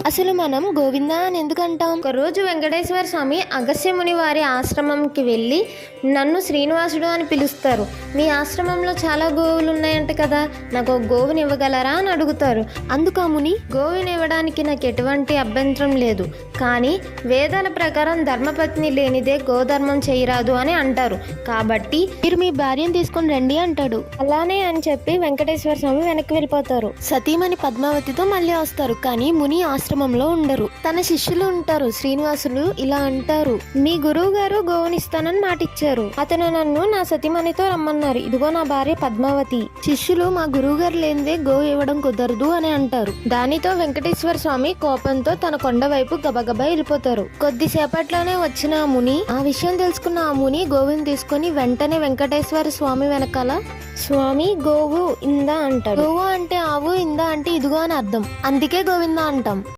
అసలు మనం గోవింద అని ఎందుకు అంటాం? ఒకరోజు వెంకటేశ్వర స్వామి అగస్త్యముని వారి ఆశ్రమంకి వెళ్ళి నన్ను శ్రీనివాసుడు అని పిలుస్తారు. మీ ఆశ్రమంలో చాలా గోవులు ఉన్నాయంట కదా, నాకు ఒక గోవుని ఇవ్వగలరా అని అడుగుతారు. అందుకు ఆ ముని, గోవుని ఇవ్వడానికి నాకు ఎటువంటి అభ్యంతరం లేదు, కానీ వేదాల ప్రకారం ధర్మపత్ని లేనిదే గోధర్మం చేయరాదు అని అంటారు. కాబట్టి మీరు మీ భార్యను తీసుకొని రండి అంటాడు. అలానే అని చెప్పి వెంకటేశ్వర స్వామి వెనక్కి వెళ్ళిపోతారు. సతీమణి పద్మావతితో మళ్ళీ వస్తారు. కానీ ముని ఆశ్రమంలో ఉండరు. తన శిష్యులు ఉంటారు. శ్రీనివాసులు ఇలా అంటారు, మీ గురువు గారు గోవునిస్తానని మాటిచ్చారు. అతను నన్ను నా సతీమణితో రమ్మన్నారు. ఇదిగో నా భార్య పద్మావతి. శిష్యులు మా గురువు గారు లేనిదే గోవు ఇవ్వడం కుదరదు అని అంటారు. దానితో వెంకటేశ్వర స్వామి కోపంతో తన కొండ వైపు గబగబా వెళ్ళిపోతారు. కొద్దిసేపట్లోనే వచ్చిన ఆ ముని, ఆ విషయం తెలుసుకున్న ఆ ముని గోవుని తీసుకొని వెంటనే వెంకటేశ్వర స్వామి వెనకాల, స్వామి గోవు ఇందా అంటాడు. గోవు అంటే ఆవు, ఇందా అంటే ఇదిగో అని అర్థం. అందుకే గోవింద అంటాం.